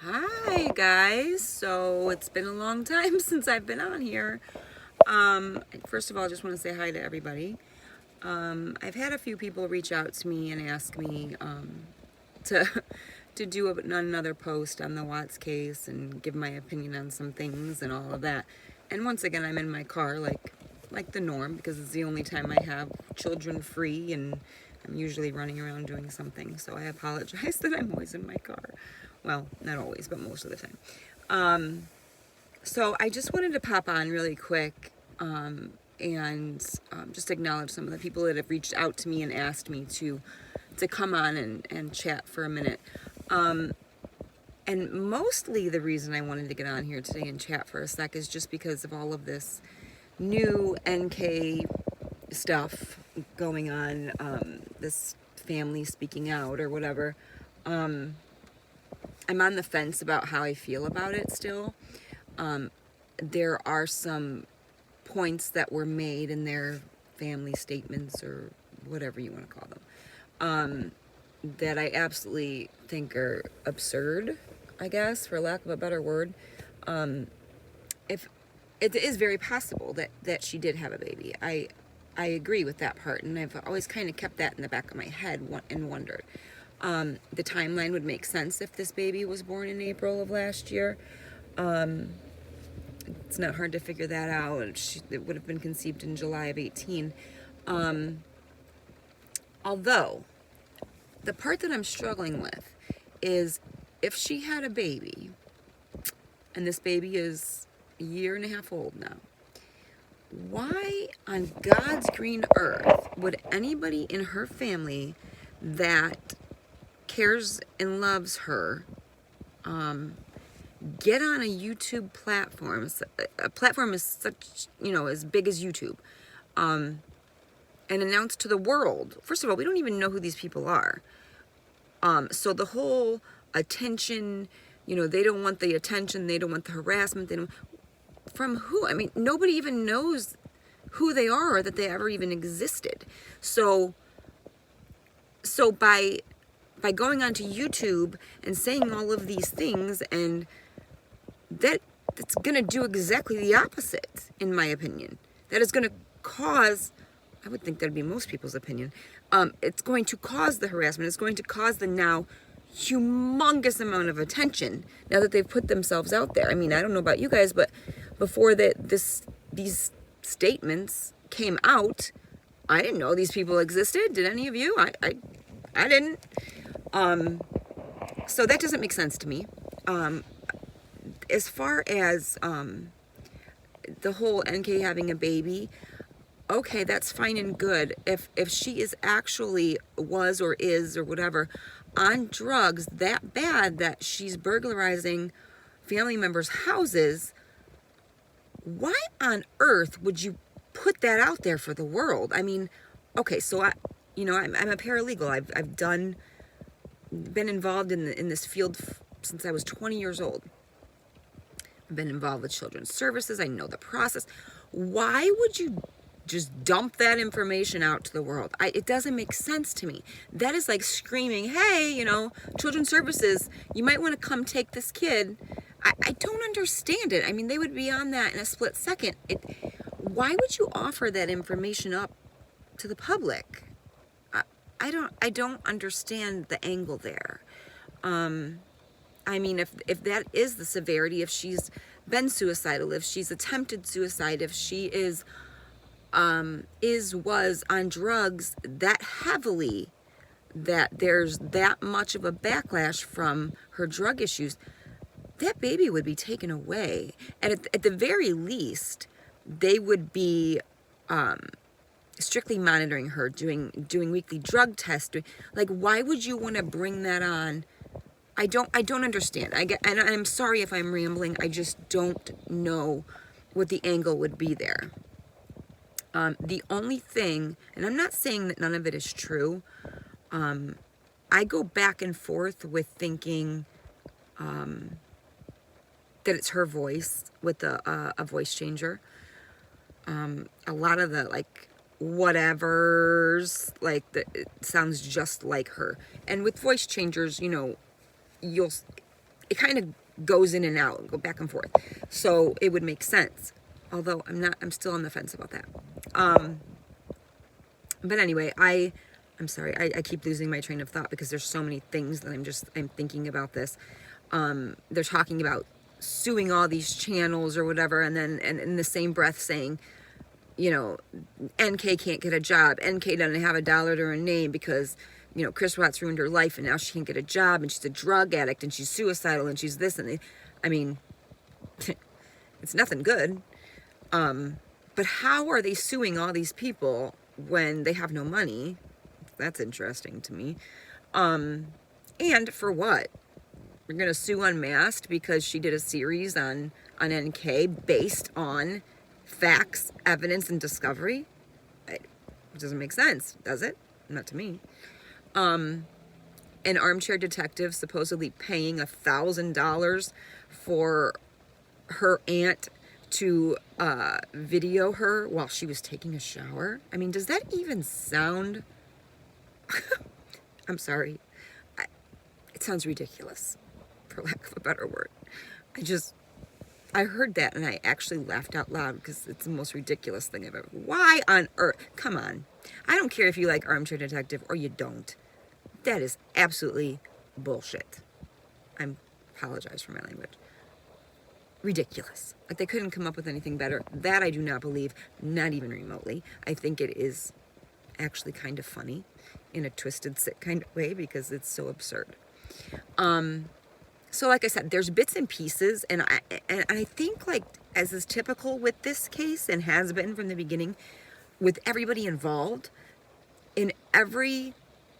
Hi guys, so it's been a long time since I've been on here. First of all, I just want to say hi to everybody. I've had a few people reach out to me and ask me to to do another post on the Watts case and give my opinion on some things and all of that. And once again, I'm in my car like the norm because it's the only time I have children free and I'm usually running around doing something. So I apologize that I'm always in my car. Well, not always, but most of the time. So I just wanted to pop on really quick and just acknowledge some of the people that have reached out to me and asked me to come on and chat for a minute. And mostly the reason I wanted to get on here today and chat for a sec is just because of all of this new NK stuff going on, this family speaking out or whatever. I'm on the fence about how I feel about it still. There are some points that were made in their family statements or whatever you want to call them, that I absolutely think are absurd, I guess, for lack of a better word. If it is very possible that she did have a baby. I agree with that part, and I've always kind of kept that in the back of my head and wondered. The timeline would make sense if this baby was born in April of last year. It's not hard to figure that out. It would have been conceived in July of 18. Although, the part that I'm struggling with is if she had a baby, and this baby is a year and a half old now, why on God's green earth would anybody in her family that cares and loves her get on a YouTube platform, a platform is such, as big as YouTube, and announce to the world? First of all, we don't even know who these people are. So the whole attention, they don't want the attention, they don't want the harassment, from who? I mean, nobody even knows who they are or that they ever even existed. So by going onto YouTube and saying all of these things, and that's going to do exactly the opposite, in my opinion. That is going to cause, I would think that would be most people's opinion, it's going to cause the harassment. It's going to cause the now humongous amount of attention now that they've put themselves out there. I mean, I don't know about you guys, but before these statements came out, I didn't know these people existed. Did any of you? I didn't. So that doesn't make sense to me. As far as the whole NK having a baby, okay, that's fine and good. If she is actually was or is or whatever on drugs that bad that she's burglarizing family members' houses, why on earth would you put that out there for the world? I mean, okay, so I'm a paralegal. I've been involved in this field since I was 20 years old. I've been involved with children's services. I know the process. Why would you just dump that information out to the world? It doesn't make sense to me. That is like screaming, hey, children's services, you might want to come take this kid. I don't understand it. I mean, they would be on that in a split second. Why would you offer that information up to the public? I don't understand the angle there. I mean, if that is the severity, if she's been suicidal, if she's attempted suicide, if she was on drugs that heavily, that there's that much of a backlash from her drug issues, that baby would be taken away. And at the very least, they would be strictly monitoring her, doing weekly drug tests. Like, why would you want to bring that on? I don't understand. And I'm sorry if I'm rambling. I just don't know what the angle would be there. The only thing, and I'm not saying that none of it is true, I go back and forth with thinking that it's her voice with a voice changer. A lot of the whatevers, it sounds just like her. And with voice changers, it kind of goes in and out, go back and forth. So it would make sense. Although I'm still on the fence about that. But anyway, I'm sorry, I keep losing my train of thought because there's so many things that I'm thinking about this. They're talking about suing all these channels or whatever, and then and in the same breath saying, you know, NK can't get a job. NK doesn't have a dollar to her name because, you know, Chris Watts ruined her life and now she can't get a job and she's a drug addict and she's suicidal and she's this and I mean, it's nothing good. But how are they suing all these people when they have no money? That's interesting to me. And for what? We're going to sue Unmasked because she did a series on NK based on facts, evidence, and discovery? It doesn't make sense, does it? Not to me. An armchair detective supposedly paying $1,000 for her aunt to video her while she was taking a shower. I mean, does that even sound... I'm sorry. It sounds ridiculous, for lack of a better word. I heard that and I actually laughed out loud because it's the most ridiculous thing I've ever... Why on earth? Come on. I don't care if you like Armchair Detective or you don't. That is absolutely bullshit. I apologize for my language. Ridiculous. Like they couldn't come up with anything better. That I do not believe, not even remotely. I think it is actually kind of funny in a twisted, sick kind of way because it's so absurd. So like I said, there's bits and pieces, and I think, like, as is typical with this case and has been from the beginning, with everybody involved, in every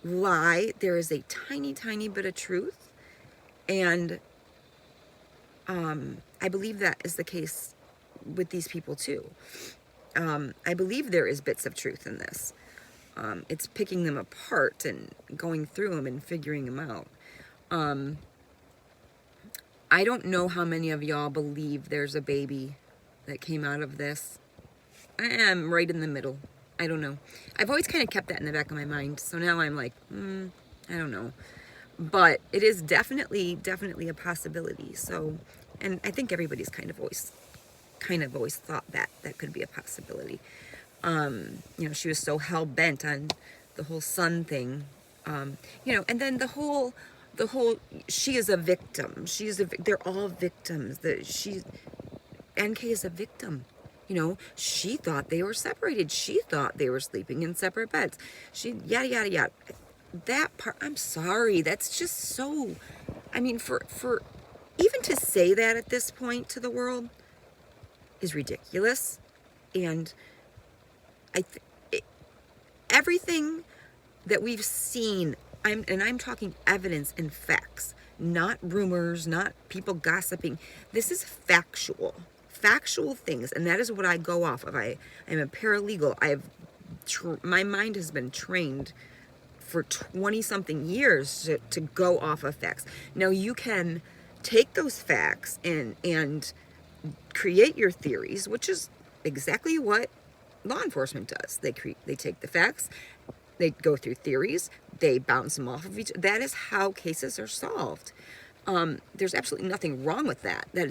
lie there is a tiny, tiny bit of truth, and I believe that is the case with these people too. I believe there is bits of truth in this. It's picking them apart and going through them and figuring them out. I don't know how many of y'all believe there's a baby that came out of this. I am right in the middle. I don't know. I've always kind of kept that in the back of my mind. So now I'm like, I don't know. But it is definitely a possibility. So, and I think everybody's kind of always thought that could be a possibility. You know, she was so hell-bent on the whole son thing. You know, and then the whole she is a victim. They're all victims. NK is a victim. You know, she thought they were separated. She thought they were sleeping in separate beds. Yada yada yada. That part, I'm sorry. That's just so. I mean, for even to say that at this point to the world is ridiculous, and everything that we've seen. I'm talking evidence and facts, not rumors, not people gossiping. This is factual things, and that is what I go off of. I'm a paralegal. My mind has been trained for 20-something years to go off of facts. Now you can take those facts and create your theories, which is exactly what law enforcement does. They take the facts, they go through theories, they bounce them off of each. That is how cases are solved. There's absolutely nothing wrong with that. That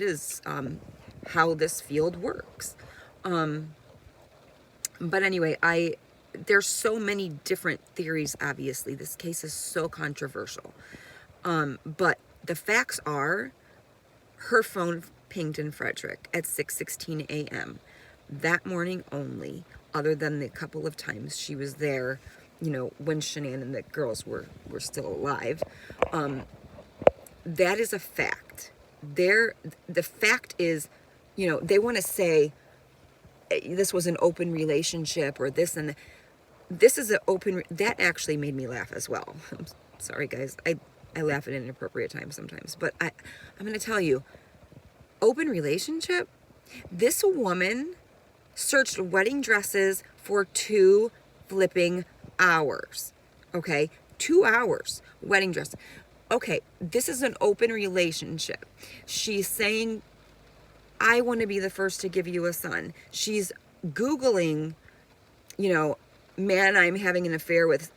is how this field works. But anyway, there's so many different theories. Obviously, this case is so controversial. But the facts are, her phone pinged in Frederick at 6:16 a.m. that morning only, other than the couple of times she was there, you know, when Shanann and the girls were still alive. That is a fact. The fact is, you know, they want to say this was an open relationship or this and this is an open. That actually made me laugh as well. I'm sorry, guys. I laugh at inappropriate times sometimes, but I'm going to tell you, open relationship. This woman searched wedding dresses for 2 flipping hours. Okay, 2 hours wedding dress. Okay, this is an open relationship. She's saying, I want to be the first to give you a son. She's Googling, you know, man I'm having an affair with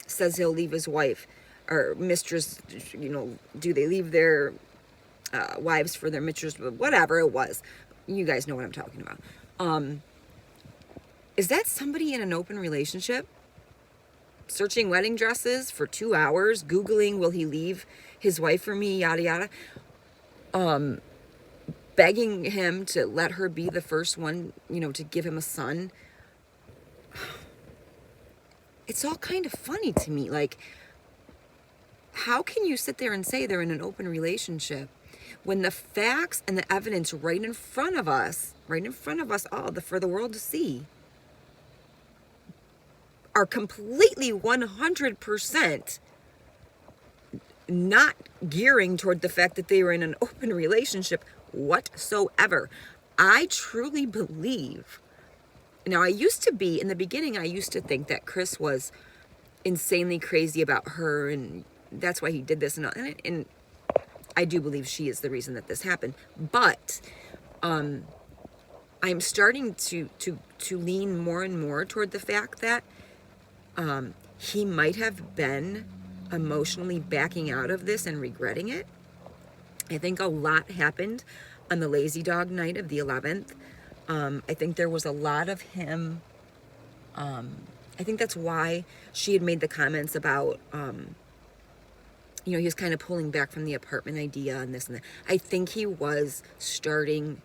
says he'll leave his wife. or mistress, do they leave their wives for their mistress, whatever it was. You guys know what I'm talking about. Is that somebody in an open relationship? Searching wedding dresses for 2 hours, Googling, will he leave his wife for me, yada, yada. Begging him to let her be the first one, to give him a son. It's all kind of funny to me. Like, how can you sit there and say they're in an open relationship when the facts and the evidence right in front of us all, for the world to see, are completely 100% not gearing toward the fact that they were in an open relationship whatsoever? I truly believe. Now, in the beginning, I used to think that Chris was insanely crazy about her, and that's why he did this, and I do believe she is the reason that this happened. But I'm starting to lean more and more toward the fact that he might have been emotionally backing out of this and regretting it. I think a lot happened on the lazy dog night of the 11th. I think there was a lot of him. I think that's why she had made the comments about, he was kind of pulling back from the apartment idea and this and that. I think he was starting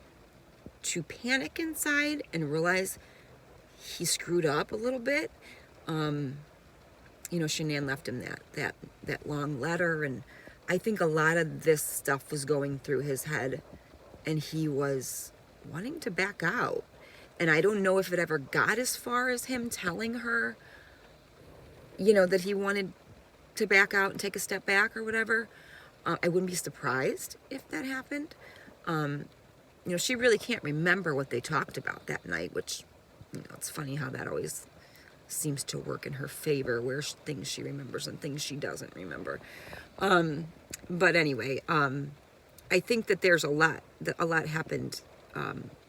to panic inside and realize he screwed up a little bit. Shanann left him that long letter, and I think a lot of this stuff was going through his head, and he was wanting to back out. And I don't know if it ever got as far as him telling her, that he wanted to back out and take a step back or whatever. I wouldn't be surprised if that happened. She really can't remember what they talked about that night, which, it's funny how that always seems to work in her favor, where things she remembers and things she doesn't remember. But anyway, I think that there's a lot happened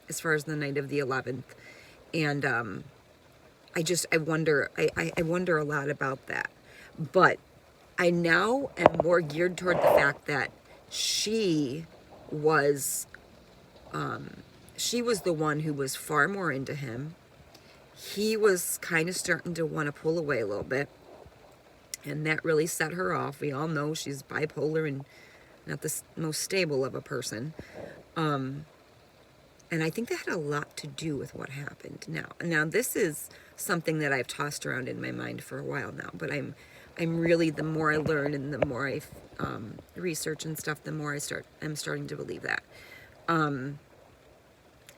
as far as the night of the 11th, and I wonder a lot about that. But I now am more geared toward the fact that she was the one who was far more into him. He was kind of starting to want to pull away a little bit, and that really set her off. We all know she's bipolar and not the most stable of a person. And I think that had a lot to do with what happened. Now this is something that I've tossed around in my mind for a while now, but I'm really, the more I learn and the more I research and stuff, the more I'm starting to believe that.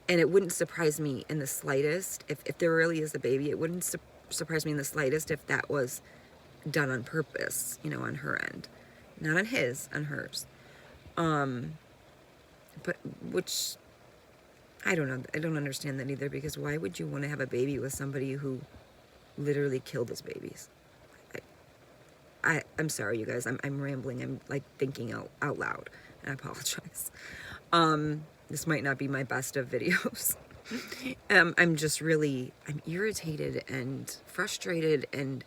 And it wouldn't surprise me in the slightest, if there really is a baby, it wouldn't surprise me in the slightest if that was done on purpose, on her end. Not on his, on hers. But, which, I don't know, I don't understand that either, because why would you want to have a baby with somebody who literally killed his babies? I'm sorry, you guys, I'm rambling, I'm like thinking out loud, and I apologize. This might not be my best of videos. I'm irritated and frustrated and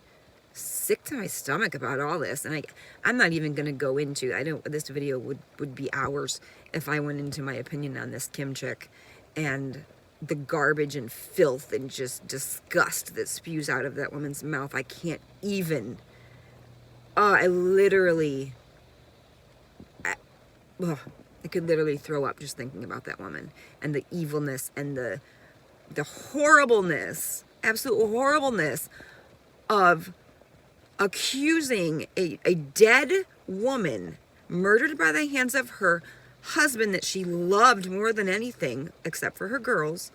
sick to my stomach about all this. And I'm not even going to go into, this video would be hours if I went into my opinion on this Kim chick and the garbage and filth and just disgust that spews out of that woman's mouth. I can't even, I could literally throw up just thinking about that woman and the evilness and the horribleness, absolute horribleness of accusing a dead woman murdered by the hands of her husband that she loved more than anything except for her girls.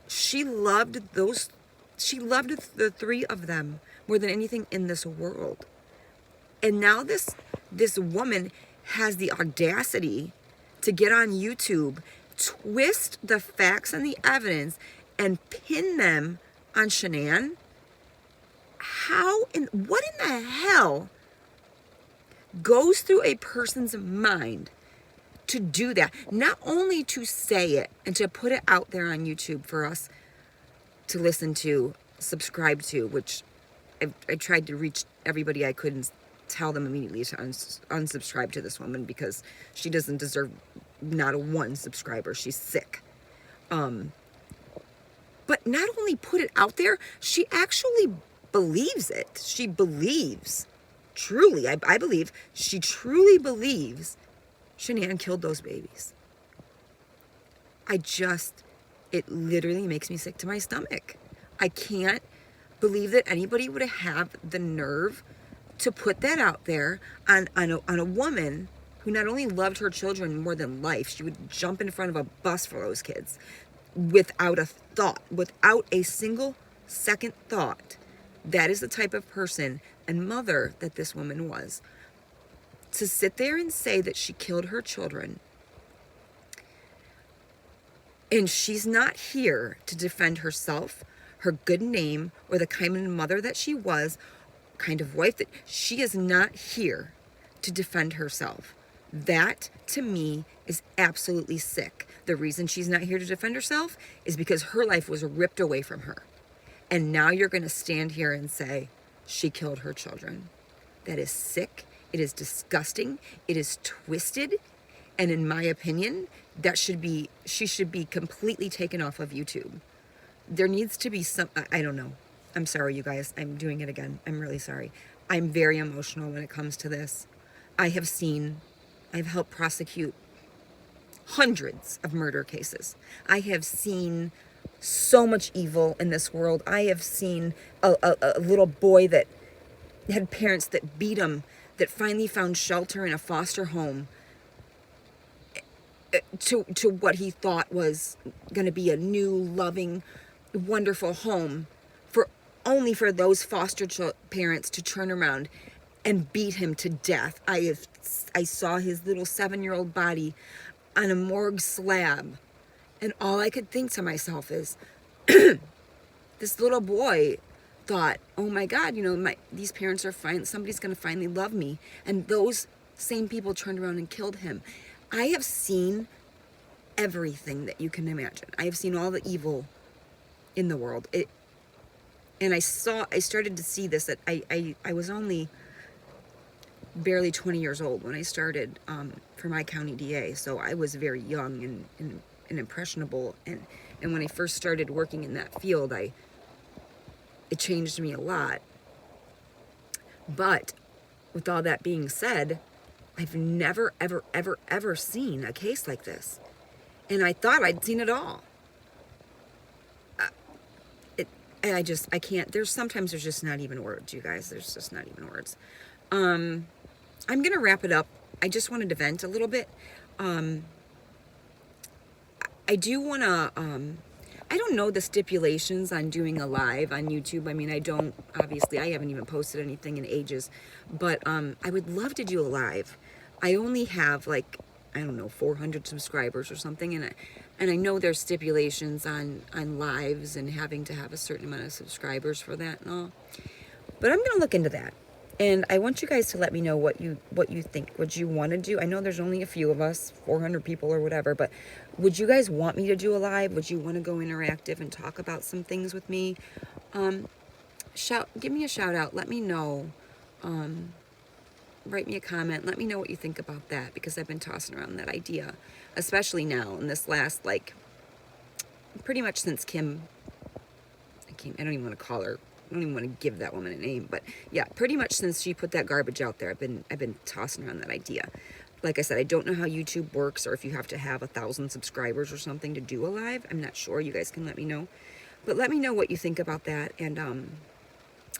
She loved the three of them more than anything in this world. And now this woman has the audacity to get on YouTube, twist the facts and the evidence, and pin them on Shanann. What in the hell goes through a person's mind to do that? Not only to say it and to put it out there on YouTube for us to listen to, subscribe to, which I tried to reach everybody I could tell them immediately to unsubscribe to this woman because she doesn't deserve not a one subscriber. She's sick. But not only put it out there, she actually believes it. She believes, truly, I believe, she truly believes Shanann killed those babies. It literally makes me sick to my stomach. I can't believe that anybody would have the nerve to put that out there on a woman who not only loved her children more than life, she would jump in front of a bus for those kids without a thought, without a single second thought. That is the type of person and mother that this woman was. To sit there and say that she killed her children, and she's not here to defend herself, her good name, or the kind of mother that she was, kind of wife that she is not here to defend herself. That, to me, is absolutely sick. The reason she's not here to defend herself is because her life was ripped away from her. And now you're going to stand here and say she killed her children. That is sick. It is disgusting. It is twisted. And in my opinion, she should be completely taken off of YouTube. There needs to be some, I don't know. I'm sorry, you guys. I'm doing it again. I'm really sorry. I'm very emotional when it comes to this. I've helped prosecute hundreds of murder cases. I have seen so much evil in this world. I have seen a little boy that had parents that beat him, that finally found shelter in a foster home to what he thought was going to be a new, loving, wonderful home, only for those foster parents to turn around and beat him to death. I saw his little 7-year-old body on a morgue slab, and all I could think to myself is, this little boy thought, oh my God, these parents are fine. Somebody's going to finally love me. And those same people turned around and killed him. I have seen everything that you can imagine. I have seen all the evil in the world. And I started to see this at, I was only barely 20 years old when I started for my county DA. So I was very young and impressionable. And when I first started working in that field, it changed me a lot. But with all that being said, I've never, ever, ever, ever seen a case like this. And I thought I'd seen it all. I can't, sometimes there's just not even words, you guys. There's just not even words. I'm going to wrap it up. I just wanted to vent a little bit. I do want to, I don't know the stipulations on doing a live on YouTube. I mean, obviously, I haven't even posted anything in ages, but I would love to do a live. I only have 400 subscribers or something, and I know there's stipulations on lives and having to have a certain amount of subscribers for that and all. But I'm going to look into that. And I want you guys to let me know what you think. Would you want to do? I know there's only a few of us, 400 people or whatever, but would you guys want me to do a live? Would you want to go interactive and talk about some things with me? Give me a shout out. Let me know. Write me a comment. Let me know what you think about that, because I've been tossing around that idea, especially now in this last, pretty much since Kim, I don't even want to call her, I don't even want to give that woman a name, but yeah, pretty much since she put that garbage out there, I've been tossing around that idea. Like I said, I don't know how YouTube works, or if you have to have 1,000 subscribers or something to do a live. I'm not sure. You guys can let me know. But let me know what you think about that, and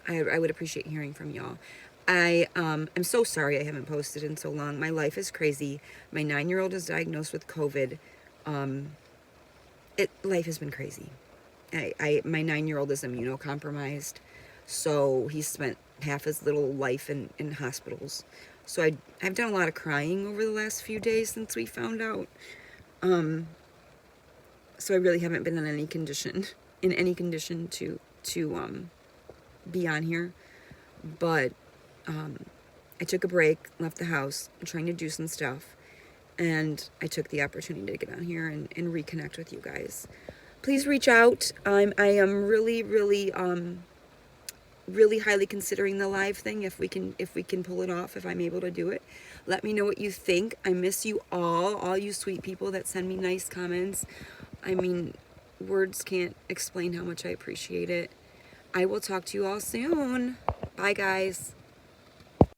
I would appreciate hearing from y'all. I'm so sorry I haven't posted in so long. My life is crazy. My 9-year-old is diagnosed with COVID. Life has been crazy. My 9-year-old is immunocompromised, so he spent half his little life in hospitals. So I've done a lot of crying over the last few days since we found out. So I really haven't been in any condition to be on here. But I took a break, left the house, I'm trying to do some stuff, and I took the opportunity to get on here and reconnect with you guys. Please reach out. I am really, really really highly considering the live thing if we can pull it off, if I'm able to do it. Let me know what you think. I miss you all you sweet people that send me nice comments. I mean, words can't explain how much I appreciate it. I will talk to you all soon. Bye, guys.